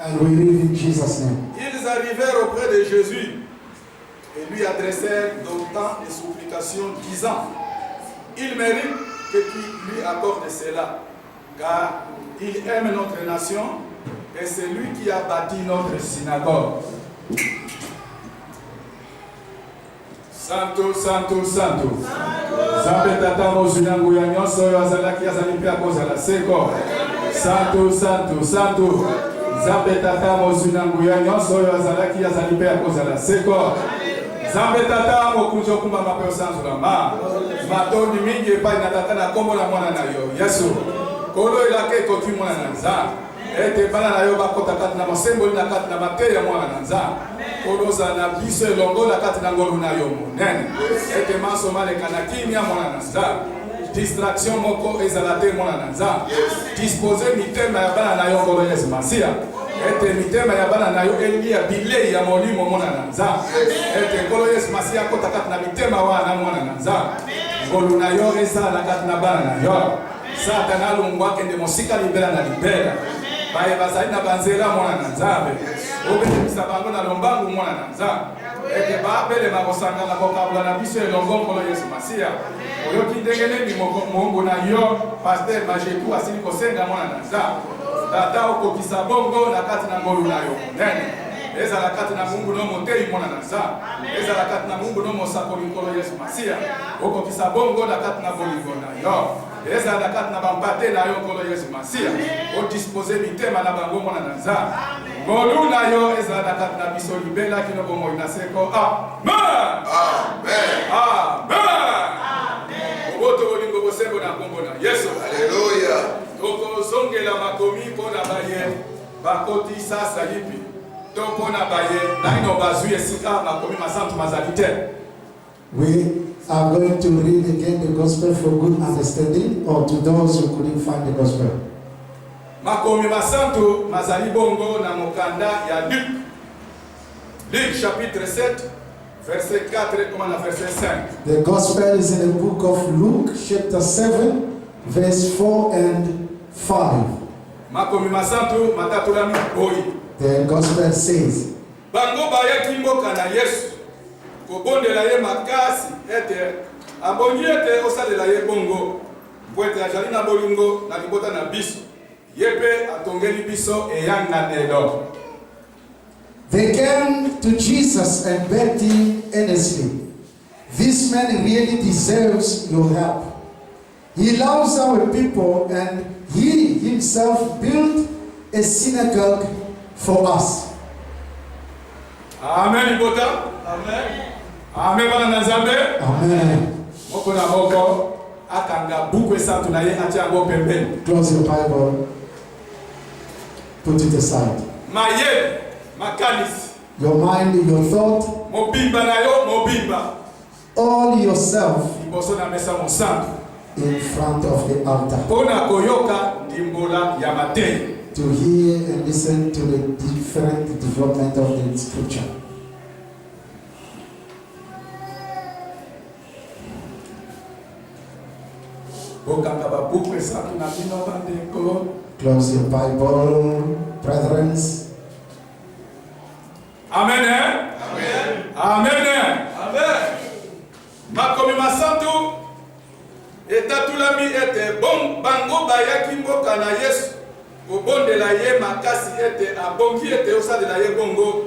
And we read in Jesus' name. Ils arrivèrent auprès de Jésus et lui adressèrent d'autant de supplications, disant: il mérite que tu lui accordes cela, car il aime notre nation et c'est lui qui a bâti notre synagogue. Santo, Santo, Santo. Zambe tata mozunangu ya nyonso oyo azalaki azali mpe akozala seko. Santo, Santo, Santo. Zambe tata mozunangu ya nyonso oyo azalaki azali mpe akozala seko. Zambe tata mokunzi okumba mape osanzula ma. Matondi mingi epai na tata na kombo na mwana na yo Yesu. Kolo elake ekoti mwana na Nzambe. Ete bana na yo bakota kati na masemboli na kati na mateya mwana na Nzambe. Koloza na biso elongo na kati na ngolu na yo monene. Ete maso maleka na kimia mwana na Nzambe. Distraction moko ezalate mwana na Nzambe. Dispose mitema ya bana na yo ngolo Yesu Masia. Ete mitema ya bana na yo elia bilei ya molimo mwana na Nzambe. Ete ngolo Yesu Masia kota kati na mitema wana mwana na Nzambe. Ngolu na yo ezala kati na bana na yo. Satana lungwa kende mosika libera na libera. Baye bazali na banzela mwana na Nzambe. Obele misabango na lombangu mwana na Nzambe. Ete babele makosanga na kokabula na biso elongo nkolo Yesu Masia. Oyoki ndengene ni Mungu na yo pasteur Majetu asili kosenga mwana na Nzambe. Tata okokisa bongo na kati na ngolu na yo monene. Eza la kati na Mungu no motei mwana na Nzambe. Eza la kati na Mungu no mosakoli nkolo Yesu Masia. Okokisa bongo na kati na bolingo na yo. Eza la kati na bambate na yo nkolo Yesu Masia. O dispose mitema na bango mwana na Nzambe. Ngolu na yo eza la kati na biso libela kino bomo inaseko. Amen. Amen. Amen. Oboto bolingo bosengo na kombo na Yesu. Hallelujah. Oko zongela makomi pona baye bakoti sasa yipi. Toko na baye na ino bazuye sika makomi masantu mazalite. We are going to read again the gospel for good understanding, or to those who couldn't find the gospel. Makomi masantu mazali bongo na mokanda ya Luc. Luc chapitre 7 verset 4 comme na verset 5. The gospel is in the book of Luke chapter 7 verse 4 and 5. Makomi masantu matatulami boyi. The gospel says, Bango bayaki mboka na Yesu. Kobondela ye makasi ete abongi ete osalela ye bongo. Pwete ajali na bolingo na libota na biso. Yepe atongeli biso eyanga nelo. they came to Jesus and begged him earnestly, "This man really deserves your help. He loves our people and he himself built a synagogue for us." Amen ibota. Amen. Amen bana na Nzambe. Amen. Moko na moko akanga buku esantu na ye atiango pembeni. Close your Bible. Put it aside. Maye makanisi. Your mind, your thought, Mobimba na yo mobimba. all yourself Iboso na mesa mosantu. in front of the altar, Pona koyoka ndimbola ya matei. to hear and listen to the different development of the scripture. Okanga babuku esantu na bino bandeko. Close your Bible, brethren. Amen. Amen. Amen. Amen. Makomi masantu etatulami ete bon bango bayaki mboka na Yesu. Obondela ye makasi ete abongi ete osalela ye bongo.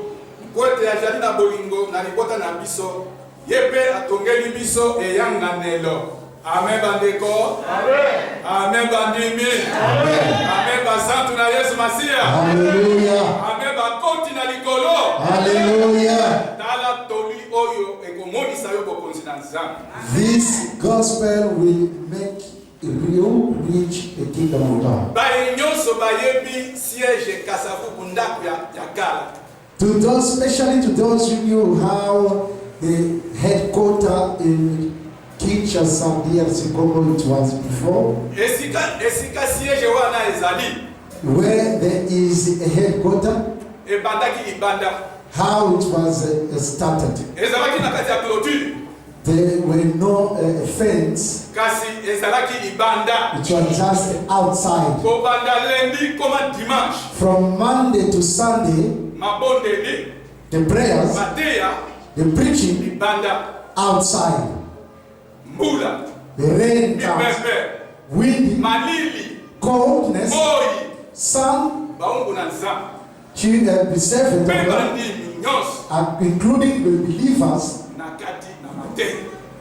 Po ete ajali na bolingo na libota na biso. Yepe atongeli biso eyanga nelo. Amen bandeko. Amen. Amen bandimi. Amen. Amen basantu na Yesu Masia. Hallelujah. Amen bakoti na likolo. Hallelujah. Tala toli oyo ekomonisa yo bokonzi na Nzambe. This gospel will make you reach the kingdom of God. Baye nyonso bayebi siège kasavu ndaku ya kala. To those, especially to those who knew how the headquarters in Kinshasa, DRC Congo, it was before, Esika siège wana ezali. where there is a headquarters, Ebandaki ibanda. how it was started. Ezalaki na kati ya clôture. There were no fence. kasi ezalaki libanda It was just outside. kobanda lendi koma dimanche From Monday to Sunday, mabondeli the prayers, mateya the preaching, libanda outside. mbula The rain comes, mipepe wind, malili coldness, moi sun, baungu na nzambe the servant mpe of God, bandimi nyonso including the believers, na kati na mateya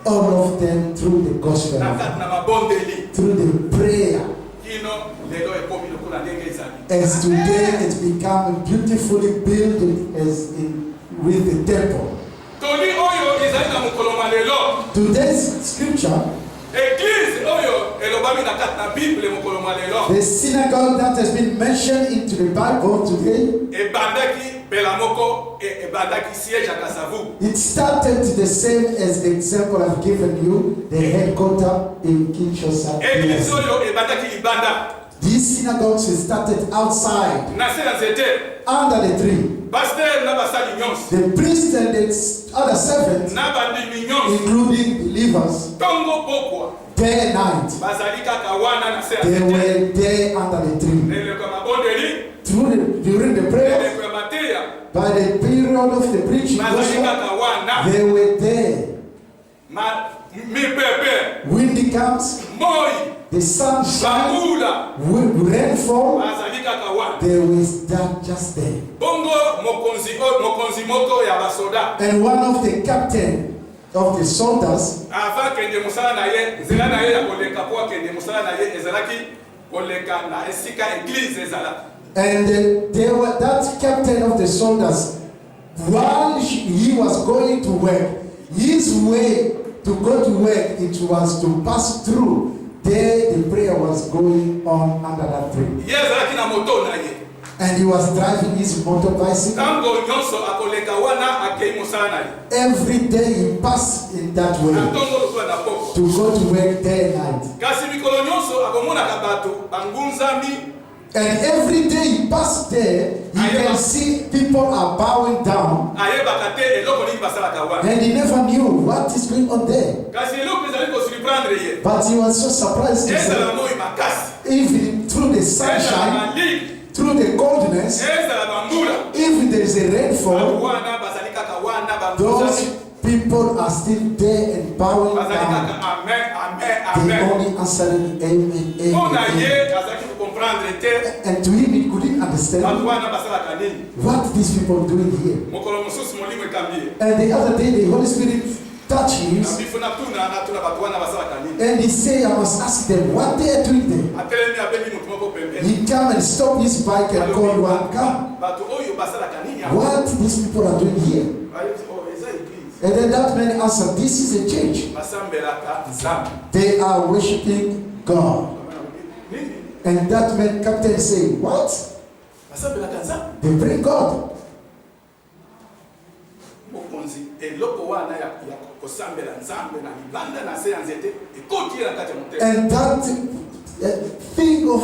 all of them through the gospel, na kati na mabondeli through the prayer. kino lelo ekomi lokola ndenge ezali As today it become beautifully built as in with the temple. toli oyo ezali na mokolo malelo Today's scripture, eglize oyo elobami na kati na bible mokolo malelo the synagogue that has been mentioned into the Bible today, ebandaki mbela moko ebandaki siège ya kasavu it started the same as the example I've given you, the headquarters in Kinshasa. eglize oyo ebandaki libanda These synagogues were started outside, na se na nzete under the tree. paster na basali nyonso The priests and the other servants, na bandimi nyonso including believers, ntongo pokwa day and night, bazali kaka wana na se ya they nzete were there under the tree. leleko ya mabondeli During the prayer, leleko ya mateya by the period of the preaching, bazali gospel, kaka wana they were there. mipepe Wind comes, moi the sun shines, bambula rain fall, bazali kaka wana they were just there. bongo mokonzi moko ya basoda And one of the captain of the soldiers, avant kende mosala na ye nzela na ye ya koleka po akende mosala na ye ezalaki koleka na esika église ezalaki and that captain of the soldiers, while he was going to work, his way to go to work, it was to pass through. There the prayer was going on under that tree. ye ezalaki na moto na ye And he was driving his motorbike. ntango nyonso akoleka wana akei mosala na ye Every day he passed in that na way ntongo lokola na poko to go to work day and night. kasi mikolo nyonso akomonaka bato bangunzami And every day he passed there, he can see people are bowing down, ayebaka te eloko nini basalaka wana and he never knew what is going on there. kasi eloko ezali kosurprendre ye But he was so surprised to ezala say, moi makasi even through the ezala sunshine, maliki through the coldness, ezala bambula even there is a rainfall, wana bazali kaka wana those bangunzami people are still there and bowing bazali kaka down. amen amen They amen only answering amen, mpona amen, ye amen. azalaki kokomprendre te And to him, he couldn't bato understand wana basalaka nini what these people doing here. mokolo mosusu molimo ekambi ye And the other day, the Holy Spirit touched him, na bifu natuna bato wana basalaka nini and he said, I must ask them what they are doing there. atelemi abengi motu moko pembeni He come and stop his bike and call one, come. bato oyo basalaka nini What these people are doing here? eza église And then that man answered, this is a church. basambelaka nzambe They are worshiping God. nini And that man, captain, say, what? basambelaka nzambe They bring God. mokonzi eloko wana ya kosambela nzambe na libanda na se ya nzete ekoti ye na kati ya motema And that thing of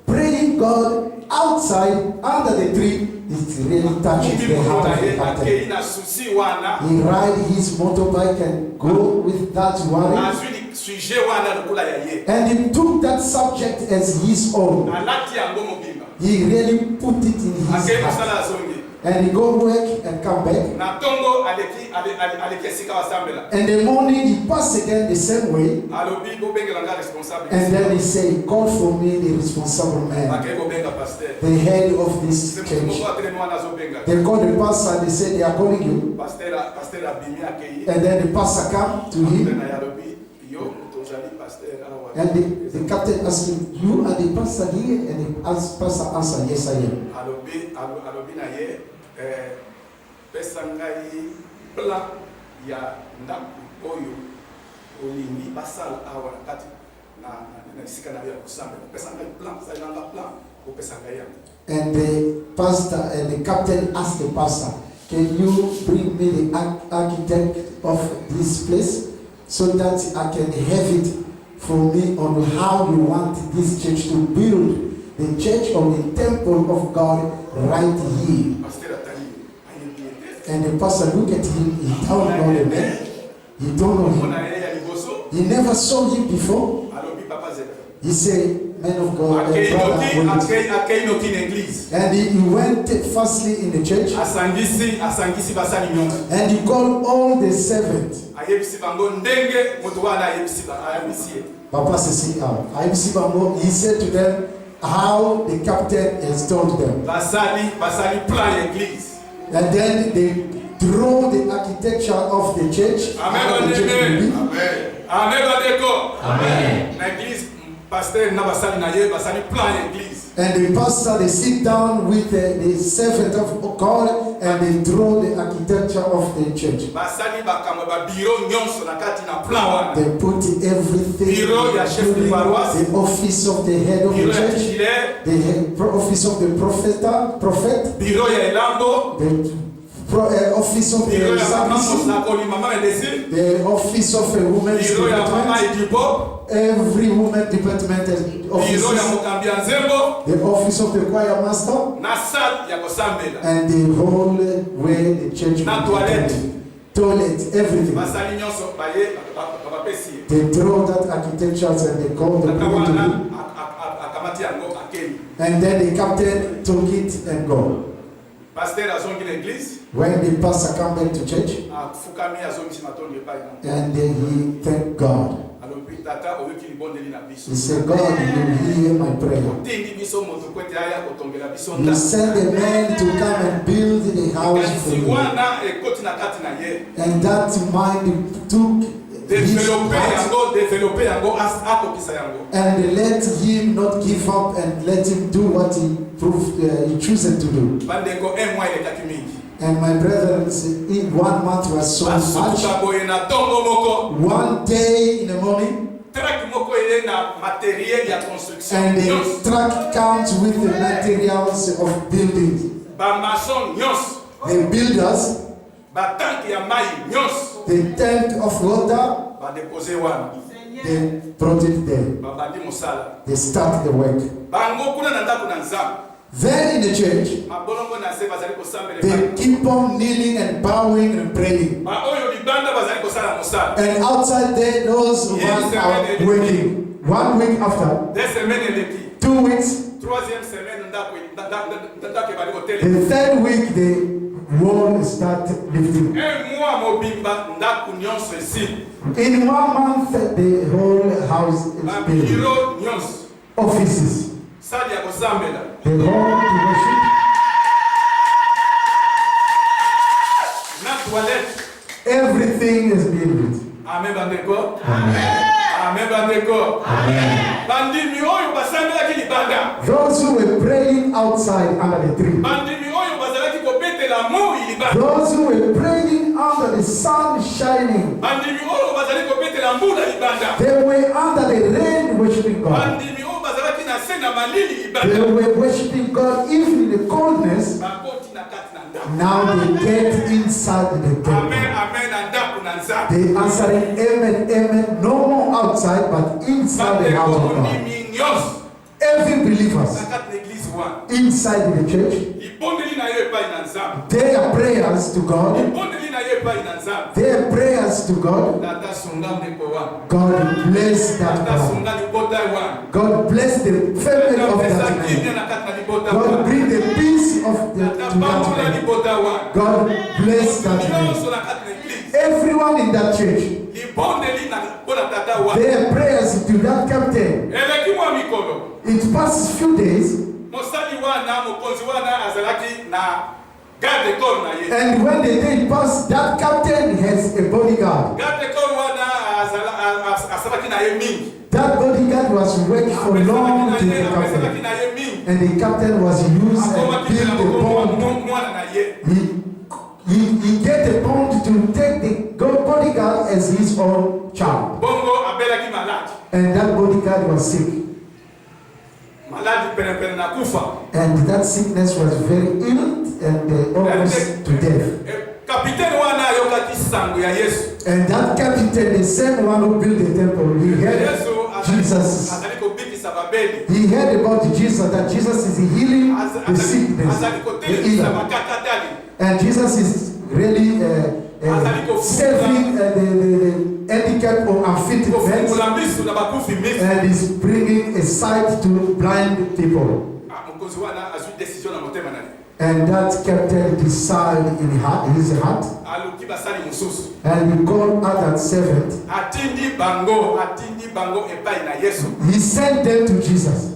praying God outside under the tree, it really touches the heart of the captain. akei na susi wana He ride his motorbike and go with that worry. azwi sujet wana lokola ya ye And he took that subject as his own. alati yango mobimba He really put it in his akei heart. mosala azongi And he go work and come back. na ntongo aleki esika basambela And the morning he passed again the same way. alobi bobengela nga responsable And then he say, call for me the responsible man, akei kobenga pasteur the head of this moto church. moko atelemi wana azobenga They call the pastor and they say they are calling you. pasteur abimi akei And then the pastor come to him. na ya alobi yo moto ozali pasteur awa And the captain asked him, you are the pastor here? And the pastor answered, yes I am. alobi na ye pesa ngai plan ya ndako oyo olingi basala awa na kati na esika na yo ya kosambela pesa ngai plan salelanga plan opesa ngai yango And the pastor and the captain asked the pastor, can you bring me the architect of this place so that I can have it for me on how you want this church to build the church or the temple of God right here. pasteur atali ayebi ete And the pastor looked at him, he told all the men. He don't know him. Mona ye ya liboso. He never saw him before. Alobi papa zela. He said, man of God, Akei brother, noki na église. and he went firstly in the church Asangisi basali nyonso. and he called all the servants. Ayebisi bango ndenge moto wana ayebisi ye. Papa says, he said to them how the captain has told them. Basali plan église. And then they draw the architecture of the church. Amen. Amen. Na église pasteur na basali na ye basali plan église. And the pastor, they sit down with the servant of God and they draw the architecture of the church. Basali bakamba ba bureau nyonso na kati na plan wana. They put everything, Bureau ya chef de paroisse, the office of the head of the bureau ya church, titulaire, the office of the prophet, bureau ya elambo, the office of bureau the ya mama service, na koli mama edesi, the office of a woman's bureau ya mama department, edipo, every woman department bureau ya office, mokambia nzembo, the office of the choir master, na salle ya kosambela. and the whole way the church Na will be toilette. decorated. Toilet, everything. Basali nyonso baye bapesi. They draw that architecture and they call the people to Akawana do. akamati yango akeni. And then the captain took it and go. Pasteur azongi na église, When the pastor come back to church, afukami azongi matondo epai na. and then he thanked God. Alobi tata oyoki libondeli na biso. He said, God, you hear my prayer. Tindi biso moto kwete aya kotongela biso You nda. send a man to come and build the house for Kasi you. wana ekoti na kati na ye. And that mind took his heart Développer yango akokisa yango. and let him not give up and let him do what he proved he chosen to do. Bandeko mois elekaki mingi. And my brethren, in 1 month was so much. Basuka boye na tongo moko. One day in the morning, Traki moko eye na matériel ya construction. and the truck comes with the materials of buildings. Ba maçon nyos. The builders, Ba tanki ya mai nyos. the tank of water, Ba depose wana. they brought it there. Ba bandi mosala. They start the work. Bango kuna na ndako na nzambe. Then in the church, Mabolongo na se bazali kosambela. they keep on kneeling and bowing and praying. Ba oyo libanda bazali kosala mosala. And outside there, those who are working. 1 week after, Des semaines eleki. 2 weeks, Troisième semaine ndako ebali kotele. the third week, the wall start lifting. Un mois mobimba ndako nyonso esi. In 1 month, the whole house is Ba built. bureau nyonso. Offices, Sali ya kosambela. the hall to worship, Na toilette. everything is being built. Amen bandeko. Amen bandeko. Bandimi oyo basambelaki libanda. Those who were praying outside under the tree, Bandimi oyo bazalaki kobetela moi libanda. those who were praying under the sun shining, Bandimi oyo bazali kobetela mbula libanda. they were under the rain worshiping God. Bandimi oyo bazalaki na se na malili They libanda. were worshiping God even in the coldness. Bakoti na kati na ndako. Now they get inside the Amen, temple. amen na ndako na nzambe. They answering amen, amen, no more outside but inside the house Bandeko of God. mondimi nyonso. Every believers Na kati na église wana. inside the church, Libondeli na yo epai na nzambe. their prayers to God, Libondeli na yo epai na nzambe. their prayers to God, Tata sunga ndeko wana. God bless that Tata God. sunga libota wana. God bless the family of Tata that pesa kimya man. na kati na libota God wana. bring the peace of the Tata to that bambola man. libota wana. God bless that man. Nyonso na kati na église. Everyone in that church, Libondeli na mpona tata wana. their prayers to that captain. Eleki mwa mikolo. It passes few days, Mosali wana mokonzi wana azalaki na garde corps na ye. and when the day passed, that captain has a bodyguard. Garde corps wana asalaki na ye mingi. That bodyguard was working for long to the Asalaki captain, na ye mingi. and the captain was used and Akomaki na built the bond. mwana na ye. He get a bond to take the bodyguard as his own child, Bongo abelaki maladi. and that bodyguard was sick, Maladi pene na kufa. and that sickness was very ill and almost to death. Kapiteni wana ayokaki sango ya Yesu. And that captain, the same one who built the temple, he heard Yesu Jesus. azali kobikisa babeli. He heard about Jesus, that Jesus is healing the sickness, Azali the kotelekisa healer. makakatali. And Jesus is really saving sight to blind people. Mokonzi wana azwi décision na motema na ye. And that captain decided in his heart. Aluki basali mususu. And he called other servant. Atindi bango epai na Yesu. He sent them to Jesus.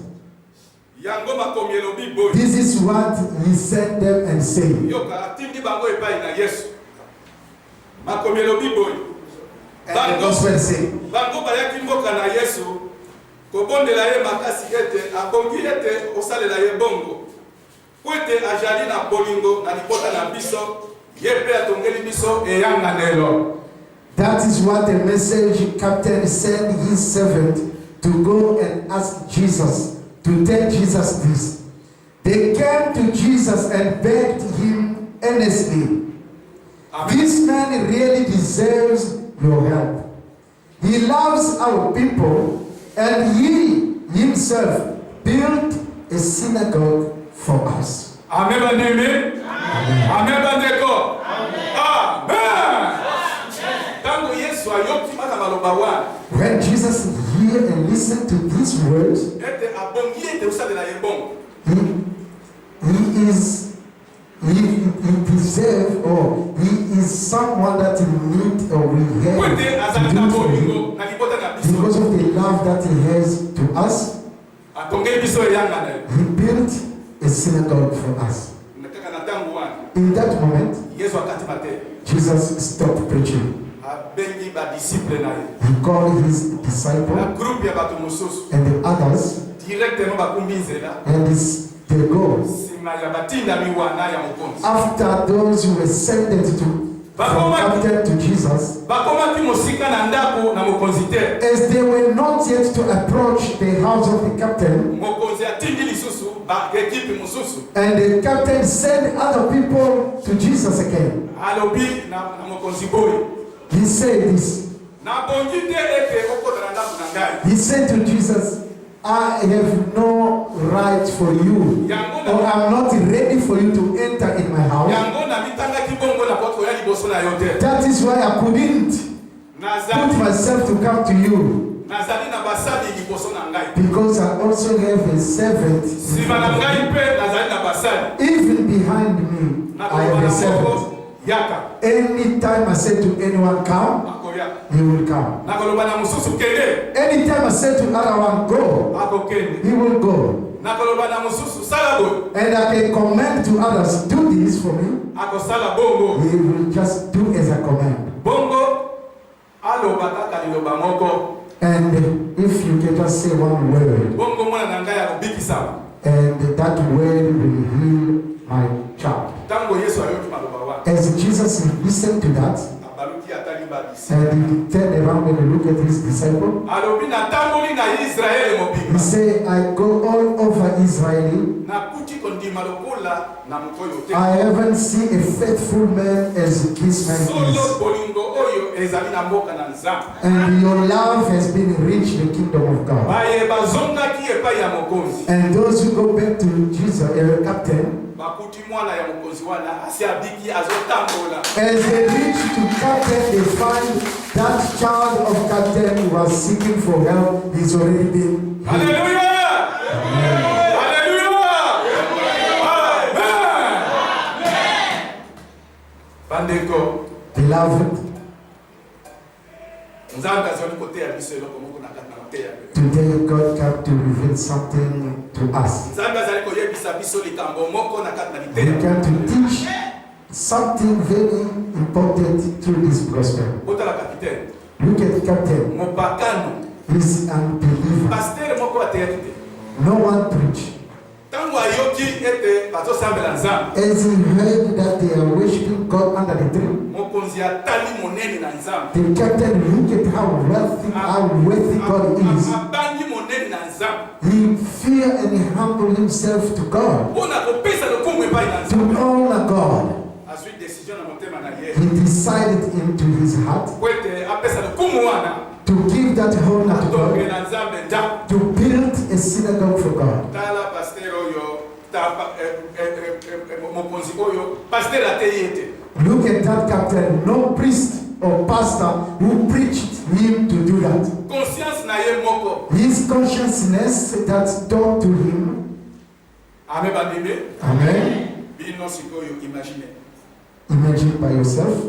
Yango makomi elobi boy. This is what he sent them and said. Yoka atindi bango epai na Yesu. Makomi elobi boy. And the gospel said. Bango bayaki mboka na Yesu. Kobondela ye makasi ete abongi ete osalela ye bongo. Kwete ajali na bolingo na lipota na biso. Yepe atongeli biso eyanga lelo. That is what the message captain sent his servant to go and ask Jesus, to tell Jesus this. They came to Jesus and begged him earnestly. Amen. This man really deserves your help. He loves our people, and he himself built a synagogue for us. Amen. Amen. Amen. Bandeko. Amen. Tango Yesu ayoki maka maloba wa. When Jesus hear and listen to these words, Ete abongi ete usalela ye bongo. he deserves, or he is someone that in need or we have Kwete to azali do na for him bolingo na lipota na biso. because of the love that he has to us. Atongeli biso eyanga lelo. He built a synagogue for us. Nataka na tango wana. In that moment, Yesu akati mate. Jesus stopped preaching. Abengi ba disciple na ye. He called his Na disciple groupe ya bato mususu. and the others, Directement bakumbi nzela. and they go. Sima ya batinda miwana ya mokonzi. After those who were sent from captain to Jesus, Bakomaki mosika na ndako na mokonzi te. as they were not yet to approach the house of the captain, Mokonzi atindi lisusu ba ekipe mususu. and the captain sent other people to Jesus again. Alobi na mokonzi boy. He said this. Na bongi te ete okodana ndako na ngai. He said to Jesus, I have no right for you, or I'm not ready for you to enter in my house. Yango na mitanga kibongo na poto ya liboso na yote. That is why I couldn't put Nazali myself to come to you, na basali liboso na ngai. because I also have a servant. Sima na ngai pe nazali na basali. Even behind me, Na I have a servant. yaka. Anytime I say to anyone, come, Akoya. he will come. Na koloba na mususu kende. Anytime I say to other one, go, Akokende. he will go. Na koloba na mususu sala boy. And I can command to others, do this for me. Akosala bongo. He will just do as I command. Bongo aloba kaka liloba moko. And if you can just say one word, Bongo mwana na ngai akobikisa. and that word will heal my child. Tango Yesu ayoki maloba wa. As Jesus listened to that, Abaluki atali ba disi. and he turned around and looked at his disciple, Alobi na tamboli na Israeli he mobimba. said, I go all over Israel. Na kuti kondima lokola na mukoyo te. I haven't seen a faithful man as this man Solo is. bolingo oyo ezali na mboka na nzambe. And your love has been reached the kingdom of God. Baye bazongaki epai ya mokonzi. And those who go back to Jesus, captain, Bakuti mwana ya mokonzi wana asi abiki azotambola. as they reach to captain, they find that child of captain who was seeking for help. He's already been healed. Hallelujah! Hallelujah! Amen! Bandeko, Beloved, nzambe azali koteya biso eloko moko na kati na mateya. today God came to reveal something to us. Nzambe azali koyebisa biso likambo moko na kati na He liteya. came to teach something very important through this gospel. Botala kapitaine. Look at captain. Mopakano. He's unbeliever. Pasteur moko ateyaki te. No one preach. Tango ayoki ete bazosambela nzambe. As he heard that they are worshiping God under the tree, Mokonzi atali monene na nzambe. the captain looked at how worthy God is. Abangi monene na nzambe. He feared and humbled himself to God, Mpona kopesa lokumu epai na to nzambe. honor God. Azwi décision na motema na ye. He decided into his heart Kwete apesa lokumu wana. to give that honor to God, Atongela nzambe nda. to build a synagogue for God. Tala pasteur oyo. Mokonzi oyo. Pasteur ateye ete. Look at that captain, no priest or pastor who preached him to do that. Conscience na ye moko. His consciousness that talked to him. Amen bandime. Amen. Bino sikoyo imagine. Imagine by yourself.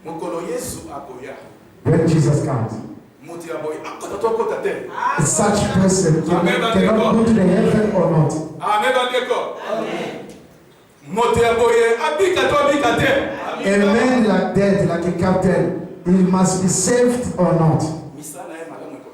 Mokolo Yesu akoya. When Jesus comes, Muti aboy akota te. such person cannot go to the heaven or not. Amen bandeko. Amen. Muti aboy abika te. A man like that, like a captain, he must be saved or not. Misala e malamu eko.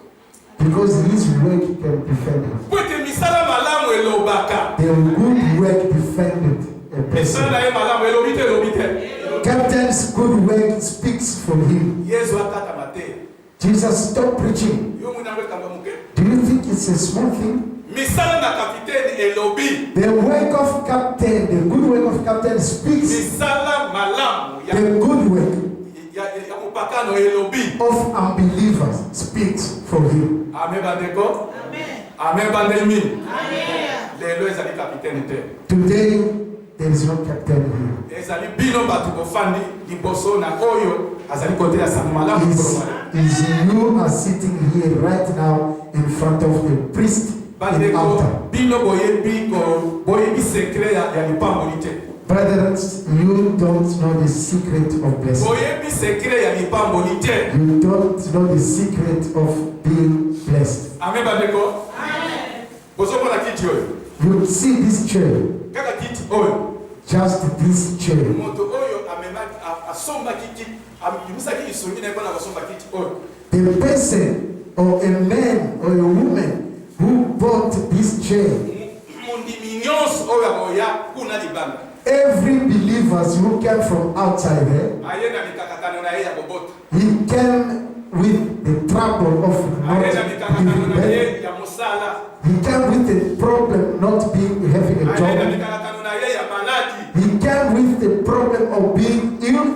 Because his work can defend him. Kwete misala malamu elobaka. The good work defended a person. Misala e malamu elobite. Captain's good work speaks for him. Yesu akata mate. Jesus stopped preaching. Yo munangwe kamba muke. Do you think it's a small thing? Misala na kapiteni elobi. The work of captain, the good work of captain speaks. Misala malamu ya The good work ya mupakano elobi. of unbelievers speaks for him. Amen bandeko. Amen bandemi. Lelo ezali kapiteni te. Today, there is no captain here. Ezali bino batu kofandi liboso na oyo azali kote ya samu malamu Is you are sitting here right now in front of the priest in bandeko altar. bino boyebi secret ya lipambo lite. Brothers, you don't know the secret of blessing. Boyebi secret ya lipambo lite. You don't know the secret of being blessed. Amen bandeko. Bozo mona kiti oyo. You see this chair, Kaka kiti oyo. just this chair. Moto oyo amema asomba kiti amibisa kiti songi na bana basomba kiti oyo. The person or a man or a woman who bought this chair, Mundi minyos oyo aboya kuna libanga. every believers who came from outside there, Ayena mikakatano na ya bobota. he came with the trouble of not Ayena mikakatano giving na birth. ya musala. He came with the problem not being having a Ayena job. mikakatano na ya maladi. He came with the problem of being ill.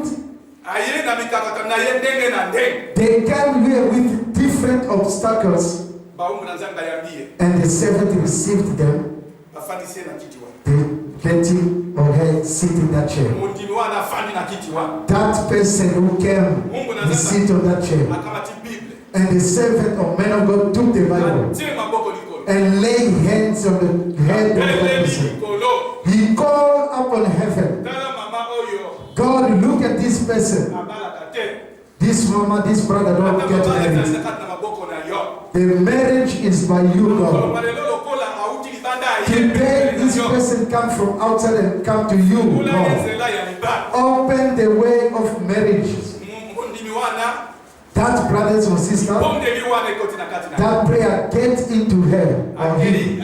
Ayena mikakatano na ndenge na ndenge. They came here with different obstacles, Baumu na nzamba yambie. and the servant received them. Bafandisi na kiti wa. They let him or her sit in that chair. Mundi wana fandi na kiti wa. That person who came, he sit on that chair. Akamati Bible. And the servant or man of God took the Bible Tire maboko likolo. and laid hands on the head of that person. Likolo. He called upon heaven, Tala mama oyo. God, look at this person. Abala kate. This mama, this brother don't get married. The marriage is by you, God. Today, this person come from outside and come to you, God. Open the way of marriages. That brothers and sisters, that prayer, get into her. Or him.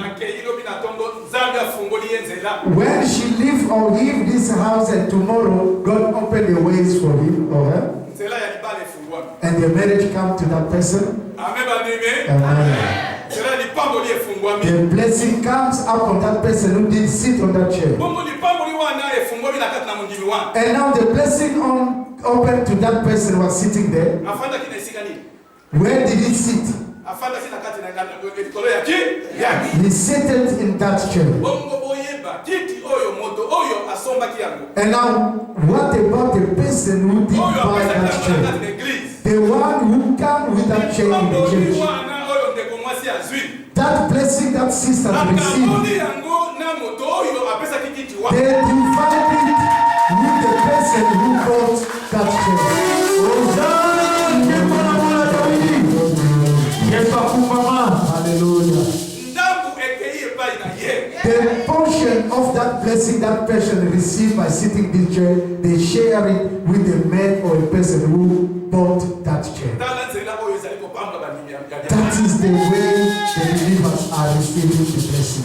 When she leave or leave this house and tomorrow, God open the ways for him or her. And the marriage come to that person. Amen. The blessing comes upon that person who did sit on that chair. And now the blessing open to that person who was sitting there. Where did he sit? He seated in that chair. And now, what about the person who did buy that chair? The one who came with that chair in the church. That blessing that sister received, they divided with the person who bought that chair. Hallelujah. The portion of that blessing that person received by sitting in this chair, they share it with the man or a person who bought that chair. That is the way the believers are receiving the blessing.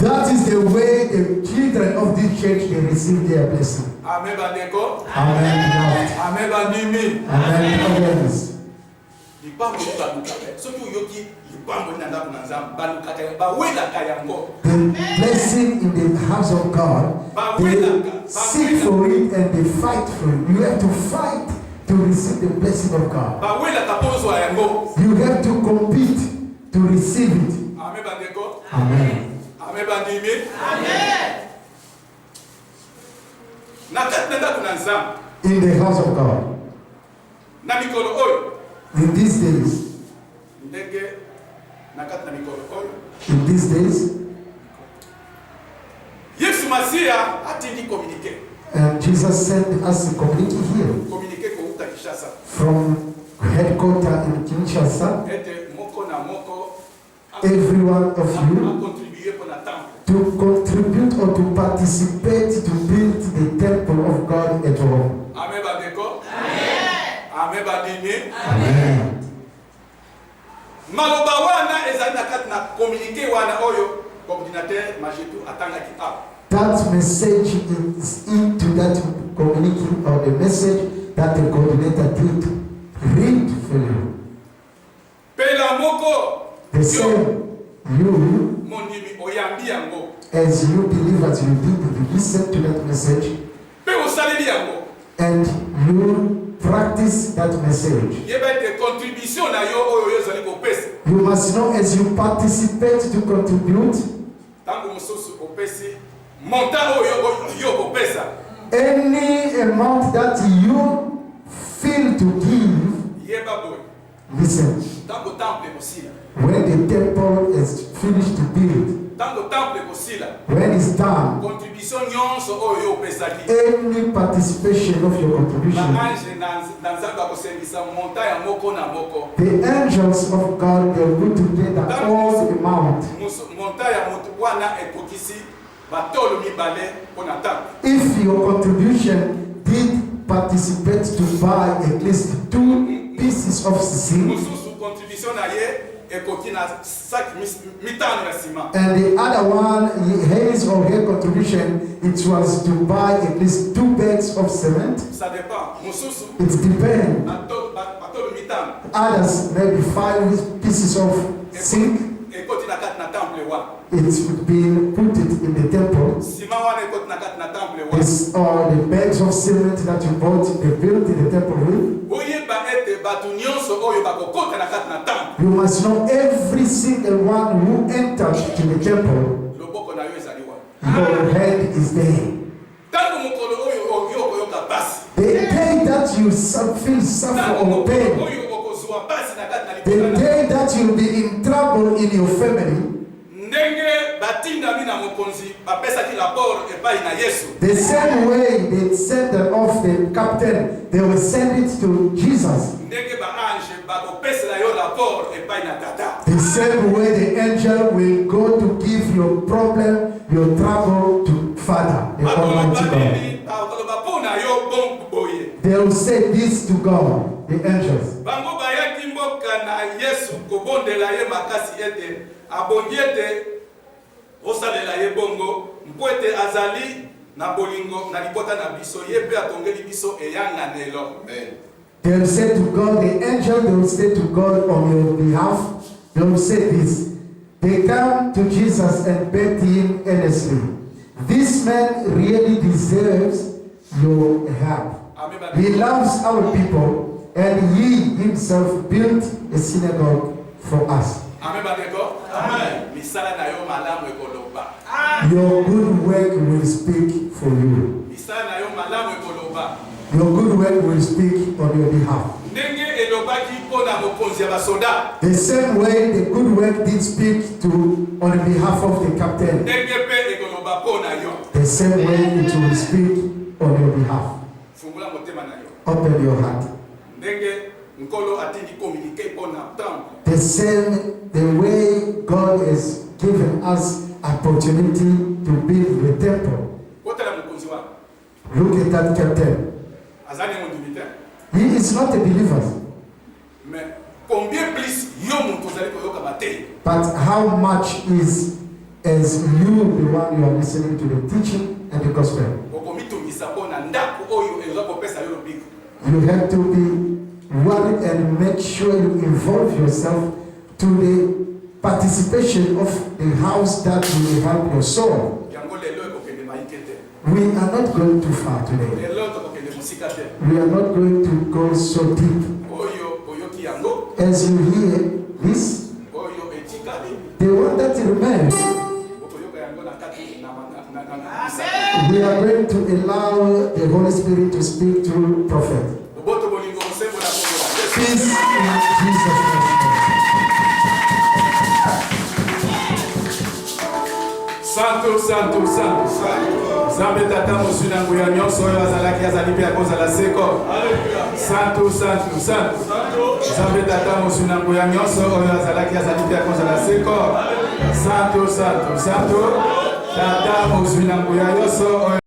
That is the way the children of this church they receive their blessing. Amen. Amen. Amen. Amen. The blessing in the house of God, they seek for it and they fight for it. You have to fight to receive the blessing of God. You have to compete to receive it. Amen. in the house of God. Na mikolo oyo. In these days, Ndenge na kati na mikolo oyo. in these days, Yesu Masia atindi communiquer. and Jesus sent us a community here Communiquer ko uta Kinshasa. from headquarters in Kinshasa. Ete moko na moko Every one of you contribuer pour la temple. to contribute or to participate to build the temple of God at home. Amen badeko. Amen badini. Amen. Maloba wana ezali na kati na communiquer wana oyo coordinateur Majetu atangaki awa. That message is into that community or the message that the coordinator did read for you. Pela moko The same you, mondimi oyambi yango. as you believers, you did, you listen to that message Pe osaleli yango. and you practice that message. Yeba de contribution na yo oyo yozali kopesa. You must know as you participate to contribute, Tango mosusu kopesi montant oyo yo kopesa. any amount that you feel to give, Yeba boy. listen. Tango temple kosila. When the temple is finished to build, Tango temple kosila. when it's done, Contribution nyonso oyo yo opesaki. any participation of your Ba contribution, ange na nzambe akosengisa montant ya moko na moko. the angels of God, they will put together all the amount. Montant ya moto wana ekokisi batolo mibale mpona temple. If your contribution did participate to buy at least 2 pieces of zinc, Mosusu contribution na ye ekoki na sac mitano ya ciment. and the other one, his or her contribution, it was to buy at least 2 bags of cement. Ça dépend. Mosusu It depends. batolo mitano Others, maybe 5 pieces of zinc. ekoti na kati na temple wana. It's been put it in the temple. Ciment wana ekoti na kati na temple wana. It's all the bags of cement that you bought, they built in the temple with. Oyeba ete bato nyonso oyo bakokota na kati na temple. You must know every single one who entered to the temple, Loboko na yo ezali wana. your head is there. Tango mokolo oyo yo koyoka basi. The day that you feel suffer Tango or mokolo pain, oyo okozwa basi na kati na the likolo na day that you'll be in trouble in your family, ndenge batindami na mokonzi bapesaki rapport epai na Yesu. the same way they send them off the captain, they will send it to Jesus. Ndenge baange bakopesela yo rapport epai na tata. The same way the angel will go to give your problem, your trouble to Father, the Almighty God. bakoloba mpo na yo bon boye. They will say this to God, the angels. Bango bayaki mboka na Yesu kobondela ye makasi ete abongi ete osalela ye bongo mpo ete azali na bolingo na libota na biso ye mpe atongeli biso eyanganelo. Amen. They will say to God, the angel, they will say to God on your behalf, they will say this. They come to Jesus and beg him earnestly. This man really deserves your help. He loves our people, and he himself built a synagogue for us. Amen badeko. Amen. Misala na yo malamu ekoloba. Your good work will speak for you. Misala na yo malamu ekoloba. Your good work will speak on your behalf. Ndenge elobaki mpo na mokonzi ya basoda. The same way the good work did speak to on behalf of the captain, Ndenge pe ekoloba mpo na yo. the same way it will speak on your behalf. Fungula motema na yo. Open your heart. Ndenge nkolo atindi communiquer mpo na temple. The same, the way God has given us opportunity to build the temple. Kotala mokonzi wana. Look at that captain. Azali mondimitaire. He is not a believer. Mais combien plus yo moto ozali koyoka mateyi. But how much is as you, the one you are listening to the teaching and the gospel? Okomitungisa mpo na ndako oyo eza kopesa yo lobiko. You have to be worried and make sure you involve yourself to the participation of the house that will help your soul. Yango lelo ekokende maike te. We are not going too far today. Lelo tokokende mosika te. We are not going to go so deep. Oyo oyoki yango. As you hear this, Oyo etikali. the one that remains, Okoyoka yango na kati na We are going to allow the Holy Spirit to speak through prophet. Peace in Jesus' name. Santo, santo, santo, santo. Zambe tata mosuna nguya nyonso oyo azalaki azali pe akoza la seko. Santo, santo, santo. Zambe tata mosuna nguya nyonso oyo azalaki azali pe akoza la seko. Santo, santo, santo. Tata mosuna nguya nyonso